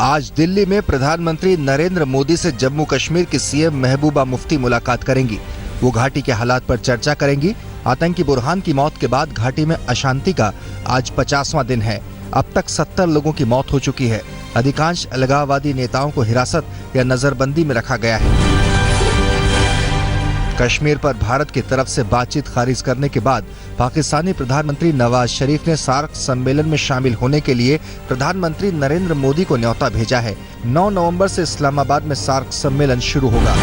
आज दिल्ली में प्रधानमंत्री नरेंद्र मोदी से जम्मू कश्मीर की सीएम महबूबा मुफ्ती मुलाकात करेंगी। वो घाटी के हालात पर चर्चा करेंगी। आतंकी बुरहान की मौत के बाद घाटी में अशांति का आज 50वां दिन है। अब तक 70 लोगों की मौत हो चुकी है। अधिकांश अलगाववादी नेताओं को हिरासत या नजरबंदी में रखा गया है। कश्मीर पर भारत की तरफ से बातचीत खारिज करने के बाद पाकिस्तानी प्रधानमंत्री नवाज शरीफ ने सार्क सम्मेलन में शामिल होने के लिए प्रधानमंत्री नरेंद्र मोदी को न्योता भेजा है। 9 नवंबर से इस्लामाबाद में सार्क सम्मेलन शुरू होगा।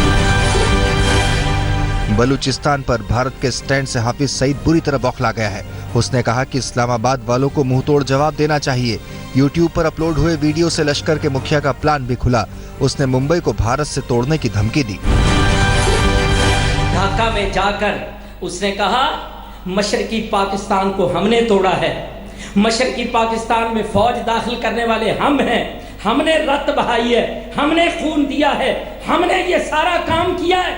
बलूचिस्तान पर भारत के स्टैंड से हाफिज सईद बुरी तरह बौखला गया है। उसने कहा कि इस्लामाबाद वालों को मुंहतोड़ जवाब देना चाहिए। यूट्यूब पर अपलोड हुए वीडियो से लश्कर के मुखिया का प्लान भी खुला। उसने मुंबई को भारत से तोड़ने की धमकी दी। ढाका में जाकर उसने कहा मशरकी पाकिस्तान को हमने तोड़ा है, मशरकी पाकिस्तान में फौज दाखिल करने वाले हम हैं, हमने रक्त बहाई है, हमने खून दिया है, हमने ये सारा काम किया है।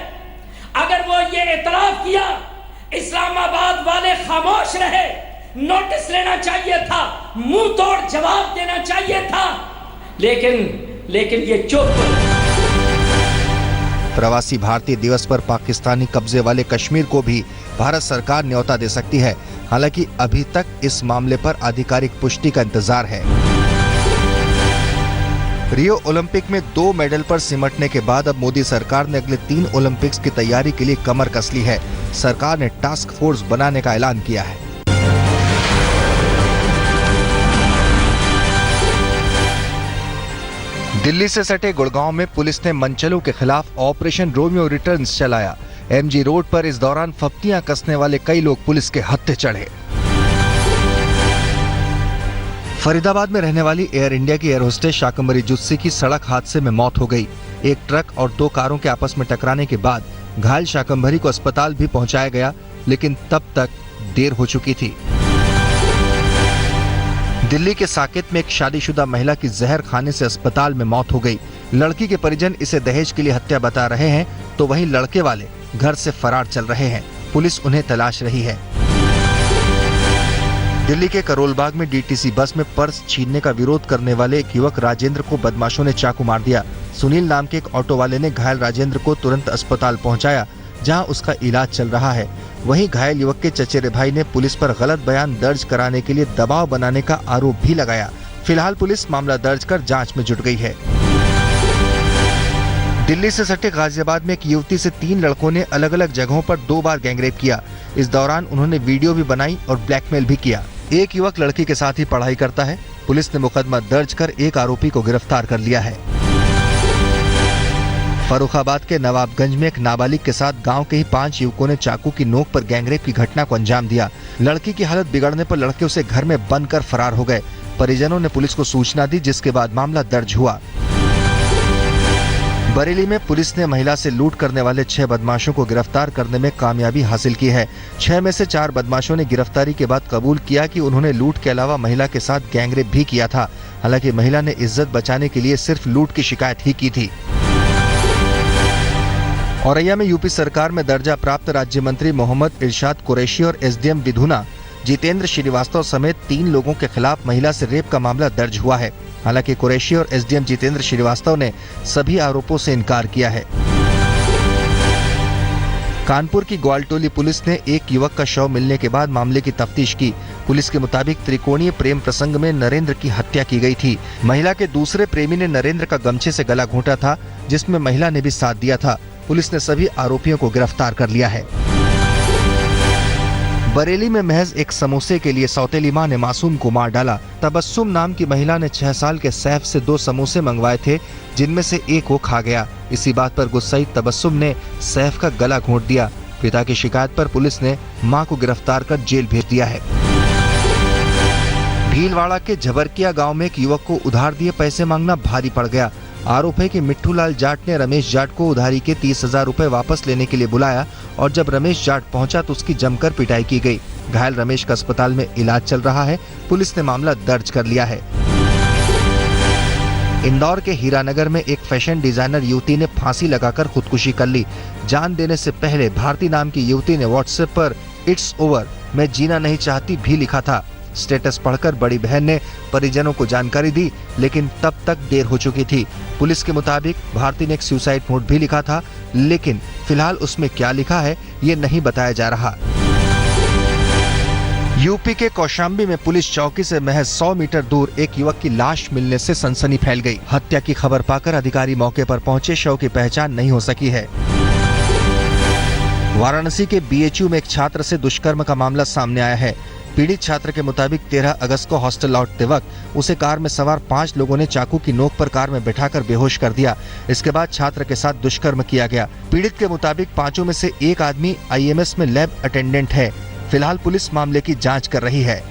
अगर वो ये एतराफ किया, इस्लामाबाद वाले खामोश रहे, नोटिस लेना चाहिए था, मुंह तोड़ जवाब देना चाहिए था, लेकिन ये चुप। प्रवासी भारतीय दिवस पर पाकिस्तानी कब्जे वाले कश्मीर को भी भारत सरकार न्योता दे सकती है। हालांकि अभी तक इस मामले पर आधिकारिक पुष्टि का इंतजार है। रियो ओलंपिक में 2 मेडल पर सिमटने के बाद अब मोदी सरकार ने अगले 3 ओलंपिक्स की तैयारी के लिए कमर कस ली है। सरकार ने टास्क फोर्स बनाने का ऐलान किया है। दिल्ली से सटे गुड़गांव में पुलिस ने मनचलों के खिलाफ ऑपरेशन रोमियो रिटर्न्स चलाया। एमजी रोड पर इस दौरान फप्तियां कसने वाले कई लोग पुलिस के हत्थे चढ़े। फरीदाबाद में रहने वाली एयर इंडिया की एयर होस्टेस शाकंभरी जुस्सी की सड़क हादसे में मौत हो गई। एक ट्रक और 2 कारों के आपस में टकराने के बाद घायल शाकंभरी को अस्पताल भी पहुंचाया गया, लेकिन तब तक देर हो चुकी थी। दिल्ली के साकेत में एक शादीशुदा महिला की जहर खाने से अस्पताल में मौत हो गई। लड़की के परिजन इसे दहेज के लिए हत्या बता रहे हैं, तो वहीं लड़के वाले घर से फरार चल रहे हैं। पुलिस उन्हें तलाश रही है। दिल्ली के करोलबाग में डीटीसी बस में पर्स छीनने का विरोध करने वाले एक युवक राजेंद्र को बदमाशों ने चाकू मार दिया। सुनील नाम के एक ऑटो वाले ने घायल राजेंद्र को तुरंत अस्पताल पहुंचाया, जहां उसका इलाज चल रहा है। वहीं घायल युवक के चचेरे भाई ने पुलिस पर गलत बयान दर्ज कराने के लिए दबाव बनाने का आरोप भी लगाया। फिलहाल पुलिस मामला दर्ज कर जांच में जुट गई है। दिल्ली से सटे गाजियाबाद में एक युवती से 3 लड़कों ने अलग अलग जगहों पर 2 बार गैंगरेप किया। इस दौरान उन्होंने वीडियो भी बनाई और ब्लैकमेल भी किया। एक युवक लड़की के साथ ही पढ़ाई करता है। पुलिस ने मुकदमा दर्ज कर एक आरोपी को गिरफ्तार कर लिया है। फर्रुखाबाद के नवाबगंज में एक नाबालिग के साथ गांव के ही 5 युवकों ने चाकू की नोक पर गैंगरेप की घटना को अंजाम दिया। लड़की की हालत बिगड़ने पर लड़के उसे घर में बंद कर फरार हो गए। परिजनों ने पुलिस को सूचना दी, जिसके बाद मामला दर्ज हुआ। बरेली में पुलिस ने महिला से लूट करने वाले 6 बदमाशों को गिरफ्तार करने में कामयाबी हासिल की है। 6 में से 4 बदमाशों ने गिरफ्तारी के बाद कबूल किया कि उन्होंने लूट के अलावा महिला के साथ गैंगरेप भी किया था। हालांकि महिला ने इज्जत बचाने के लिए सिर्फ लूट की शिकायत ही की थी। औरैया में यूपी सरकार में दर्जा प्राप्त राज्य मंत्री मोहम्मद इरशाद कुरैशी और एसडीएम विधुना जितेंद्र श्रीवास्तव समेत 3 लोगों के खिलाफ महिला से रेप का मामला दर्ज हुआ है। हालांकि कुरैशी और एसडीएम जितेंद्र श्रीवास्तव ने सभी आरोपों से इनकार किया है। कानपुर की ग्वालटोली पुलिस ने एक युवक का शव मिलने के बाद मामले की तफ्तीश की। पुलिस के मुताबिक त्रिकोणीय प्रेम प्रसंग में नरेंद्र की हत्या की गई थी। महिला के दूसरे प्रेमी ने नरेंद्र का गमछे से गला घोंटा था, जिसमें महिला ने भी साथ दिया था। पुलिस ने सभी आरोपियों को गिरफ्तार कर लिया है। बरेली में महज एक समोसे के लिए सौतेली मां ने मासूम को मार डाला। तबस्सुम नाम की महिला ने 6 साल के सैफ से 2 समोसे मंगवाए थे, जिनमें से एक वो खा गया। इसी बात पर गुस्साई तबस्सुम ने सैफ का गला घोंट दिया। पिता की शिकायत पर पुलिस ने मां को गिरफ्तार कर जेल भेज दिया है। भीलवाड़ा के झबरकिया गांव में एक युवक को उधार दिए पैसे मांगना भारी पड़ गया। आरोप है कि मिट्ठूलाल जाट ने रमेश जाट को उधारी के 30,000 रुपए वापस लेने के लिए बुलाया और जब रमेश जाट पहुंचा तो उसकी जमकर पिटाई की गई। घायल रमेश का अस्पताल में इलाज चल रहा है। पुलिस ने मामला दर्ज कर लिया है। इंदौर के हीरानगर में एक फैशन डिजाइनर युवती ने फांसी लगाकर खुदकुशी कर ली। जान देने से पहले भारती नाम की युवती ने व्हाट्सएप पर इट्स ओवर, मैं जीना नहीं चाहती भी लिखा था। स्टेटस पढ़कर बड़ी बहन ने परिजनों को जानकारी दी, लेकिन तब तक देर हो चुकी थी। पुलिस के मुताबिक भारती ने एक सुसाइड नोट भी लिखा था, लेकिन फिलहाल उसमें क्या लिखा है ये नहीं बताया जा रहा। यूपी के कौशाम्बी में पुलिस चौकी से महज 100 मीटर दूर एक युवक की लाश मिलने से सनसनी फैल गई। हत्या की खबर पाकर अधिकारी मौके पर पहुंचे, शव की पहचान नहीं हो सकी है। वाराणसी के बीएचयू में एक छात्र से दुष्कर्म का मामला सामने आया है। पीड़ित छात्र के मुताबिक 13 अगस्त को हॉस्टल लौटते वक्त उसे कार में सवार 5 लोगों ने चाकू की नोक पर कार में बैठाकर बेहोश कर दिया। इसके बाद छात्र के साथ दुष्कर्म किया गया। पीड़ित के मुताबिक पांचों में से एक आदमी आईएमएस में लैब अटेंडेंट है। फिलहाल पुलिस मामले की जांच कर रही है।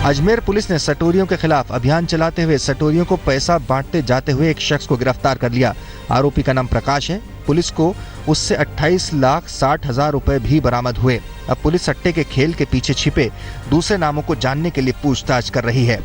अजमेर पुलिस ने सटोरियों के खिलाफ अभियान चलाते हुए सटोरियों को पैसा बांटते जाते हुए एक शख्स को गिरफ्तार कर लिया। आरोपी का नाम प्रकाश है। पुलिस को उससे 28,60,000 रुपए भी बरामद हुए। अब पुलिस सट्टे के खेल के पीछे छिपे दूसरे नामों को जानने के लिए पूछताछ कर रही है।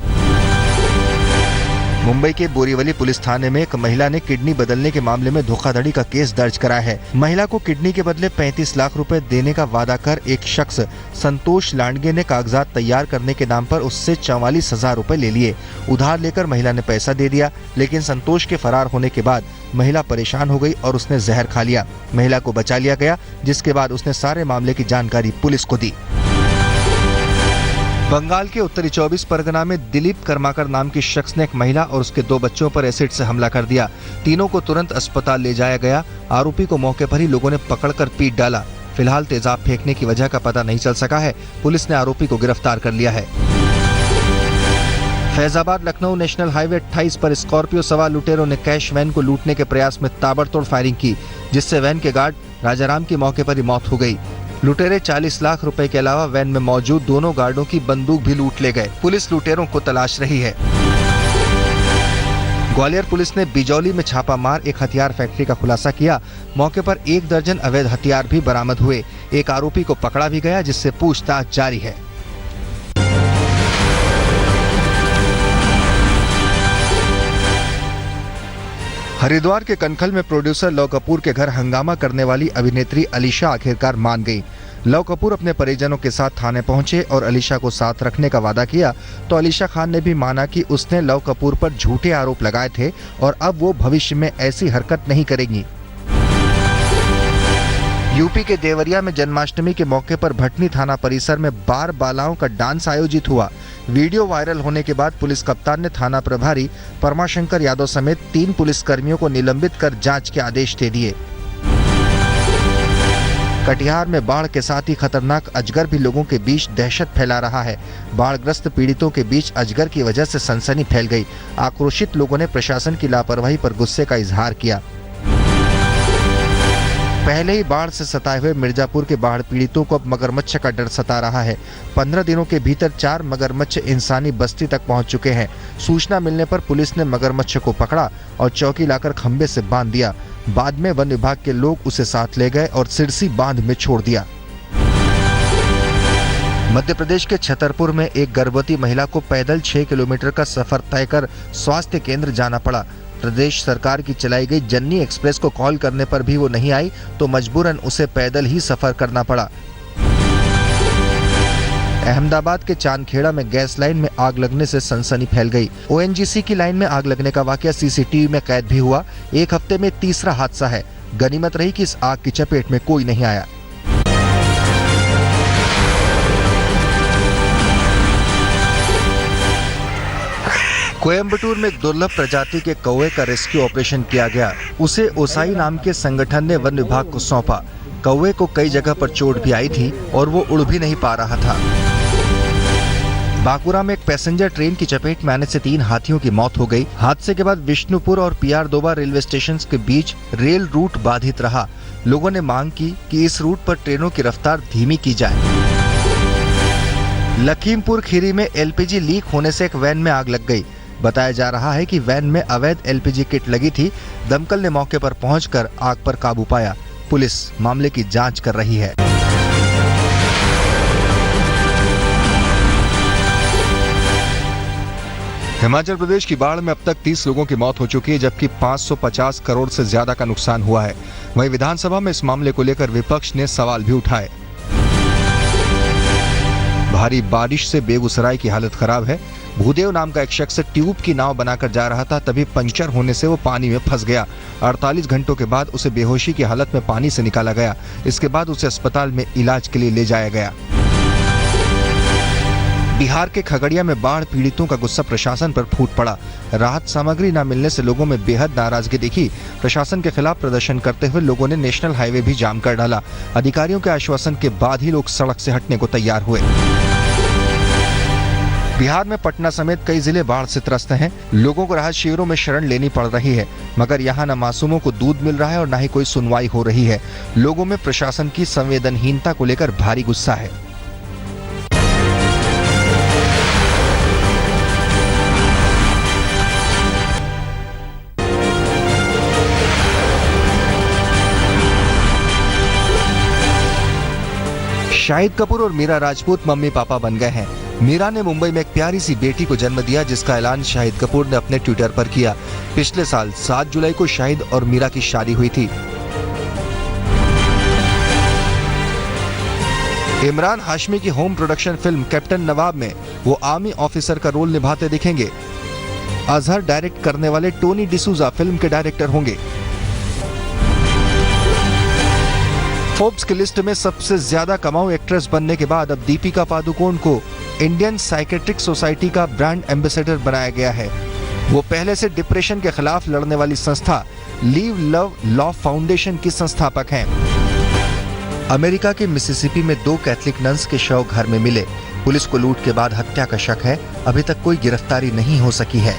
मुंबई के बोरीवली पुलिस थाने में एक महिला ने किडनी बदलने के मामले में धोखाधड़ी का केस दर्ज कराया है। महिला को किडनी के बदले 35 लाख रुपए देने का वादा कर एक शख्स संतोष लांडगे ने कागजात तैयार करने के नाम पर उससे 44,000 रुपए ले लिए। उधार लेकर महिला ने पैसा दे दिया, लेकिन संतोष के फरार होने के बाद महिला परेशान हो गई और उसने जहर खा लिया। महिला को बचा लिया गया, जिसके बाद उसने सारे मामले की जानकारी पुलिस को दी। बंगाल के उत्तरी 24 परगना में दिलीप कर्माकर नाम की शख्स ने एक महिला और उसके 2 बच्चों पर एसिड से हमला कर दिया। तीनों को तुरंत अस्पताल ले जाया गया। आरोपी को मौके पर ही लोगों ने पकड़कर पीट डाला। फिलहाल तेजाब फेंकने की वजह का पता नहीं चल सका है। पुलिस ने आरोपी को गिरफ्तार कर लिया है। फैजाबाद लखनऊ नेशनल हाईवे 28 पर स्कॉर्पियो सवार लुटेरों ने कैश वैन को लूटने के प्रयास में ताबड़तोड़ फायरिंग की, जिससे वैन के गार्ड राजाराम की मौके पर ही मौत हो गई। लुटेरे 40 लाख रुपए के अलावा वैन में मौजूद दोनों गार्डों की बंदूक भी लूट ले गए। पुलिस लुटेरों को तलाश रही है। ग्वालियर पुलिस ने बिजौली में छापा मार एक हथियार फैक्ट्री का खुलासा किया। मौके पर 1 दर्जन अवैध हथियार भी बरामद हुए। एक आरोपी को पकड़ा भी गया, जिससे पूछताछ जारी है। हरिद्वार के कनखल में प्रोड्यूसर लव कपूर के घर हंगामा करने वाली अभिनेत्री अलीशा आखिरकार मान गई। लव कपूर अपने परिजनों के साथ थाने पहुंचे और अलीशा को साथ रखने का वादा किया, तो अलीशा खान ने भी माना कि उसने लव कपूर पर झूठे आरोप लगाए थे और अब वो भविष्य में ऐसी हरकत नहीं करेंगी। यूपी के देवरिया में जन्माष्टमी के मौके पर भटनी थाना परिसर में बार बालाओं का डांस आयोजित हुआ। वीडियो वायरल होने के बाद पुलिस कप्तान ने थाना प्रभारी परमाशंकर यादव समेत 3 पुलिसकर्मियों को निलंबित कर जांच के आदेश दे दिए। कटिहार में बाढ़ के साथ ही खतरनाक अजगर भी लोगों के बीच दहशत फैला रहा है। बाढ़ग्रस्त पीड़ितों के बीच अजगर की वजह से सनसनी फैल गई। आक्रोशित लोगों ने प्रशासन की लापरवाही पर गुस्से का इजहार किया। पहले ही बाढ़ से सताए हुए मिर्जापुर के बाढ़ पीड़ितों को अब मगरमच्छ का डर सता रहा है। 15 दिनों के भीतर 4 मगरमच्छ इंसानी बस्ती तक पहुंच चुके हैं। सूचना मिलने पर पुलिस ने मगरमच्छ को पकड़ा और चौकी लाकर खंबे से बांध दिया। बाद में वन विभाग के लोग उसे साथ ले गए और सिरसी बांध में छोड़ दिया। मध्य प्रदेश के छतरपुर में एक गर्भवती महिला को पैदल 6 किलोमीटर का सफर तय कर स्वास्थ्य केंद्र जाना पड़ा। प्रदेश सरकार की चलाई गई जननी एक्सप्रेस को कॉल करने पर भी वो नहीं आई, तो मजबूरन उसे पैदल ही सफर करना पड़ा। अहमदाबाद के चांदखेड़ा में गैस लाइन में आग लगने से सनसनी फैल गई। ओएनजीसी की लाइन में आग लगने का वाकया सीसीटीवी में कैद भी हुआ। एक हफ्ते में तीसरा हादसा है। गनीमत रही कि इस आग की चपेट में कोई नहीं आया। कोयम्बटूर में एक दुर्लभ प्रजाति के कौवे का रेस्क्यू ऑपरेशन किया गया। उसे ओसाई नाम के संगठन ने वन विभाग को सौंपा। कौवे को कई जगह पर चोट भी आई थी और वो उड़ भी नहीं पा रहा था। बांकुरा में एक पैसेंजर ट्रेन की चपेट में आने से 3 हाथियों की मौत हो गई। हादसे के बाद विष्णुपुर और PR-दोबा रेलवे स्टेशन के बीच रेल रूट बाधित रहा। लोगों ने मांग की कि इस रूट पर ट्रेनों की रफ्तार धीमी की जाए। लखीमपुर खीरी में LPG लीक होने से एक वैन में आग लग गई। बताया जा रहा है कि वैन में अवैध LPG किट लगी थी। दमकल ने मौके पर पहुंचकर आग पर काबू पाया। पुलिस मामले की जांच कर रही है। हिमाचल प्रदेश की बाढ़ में अब तक 30 लोगों की मौत हो चुकी है, जबकि 550 करोड़ से ज्यादा का नुकसान हुआ है। वहीं विधानसभा में इस मामले को लेकर विपक्ष ने सवाल भी उठाए। भारी बारिश से बेगूसराय की हालत खराब है। भूदेव नाम का एक शख्स ट्यूब की नाव बनाकर जा रहा था, तभी पंचर होने से वो पानी में फंस गया। 48 घंटों के बाद उसे बेहोशी की हालत में पानी से निकाला गया। इसके बाद उसे अस्पताल में इलाज के लिए ले जाया गया। बिहार के खगड़िया में बाढ़ पीड़ितों का गुस्सा प्रशासन पर फूट पड़ा। राहत सामग्री न मिलने से लोगों में बेहद नाराजगी दिखी। प्रशासन के खिलाफ प्रदर्शन करते हुए लोगों ने नेशनल हाईवे भी जाम कर डाला। अधिकारियों के आश्वासन के बाद ही लोग सड़क से हटने को तैयार हुए। बिहार में पटना समेत कई जिले बाढ़ से त्रस्त हैं। लोगों को राहत शिविरों में शरण लेनी पड़ रही है, मगर यहाँ न मासूमों को दूध मिल रहा है और न ही कोई सुनवाई हो रही है। लोगों में प्रशासन की संवेदनहीनता को लेकर भारी गुस्सा है। शाहिद कपूर और मीरा राजपूत मम्मी पापा बन गए हैं। मीरा ने मुंबई में एक प्यारी सी बेटी को जन्म दिया, जिसका ऐलान शाहिद कपूर ने अपने ट्विटर पर किया। पिछले साल 7 जुलाई को शाहिद और मीरा की शादी हुई थी। इमरान हाशमी की होम प्रोडक्शन फिल्म कैप्टन नवाब में वो आर्मी ऑफिसर का रोल निभाते दिखेंगे। अजहर डायरेक्ट करने वाले टोनी डिसूजा फिल्म के डायरेक्टर होंगे। फोर्ब्स की लिस्ट में सबसे ज्यादा कमाऊ एक्ट्रेस बनने के बाद अब दीपिका पादुकोण को इंडियन साइकेट्रिक सोसाइटी का ब्रांड एम्बेसडर बनाया गया है। वो पहले से डिप्रेशन के खिलाफ लड़ने वाली संस्था लीव लव लॉ फाउंडेशन की संस्थापक हैं। अमेरिका के मिसिसिपी में 2 कैथलिक नन्स के शव घर में मिले। पुलिस को लूट के बाद हत्या का शक है। अभी तक कोई गिरफ्तारी नहीं हो सकी है।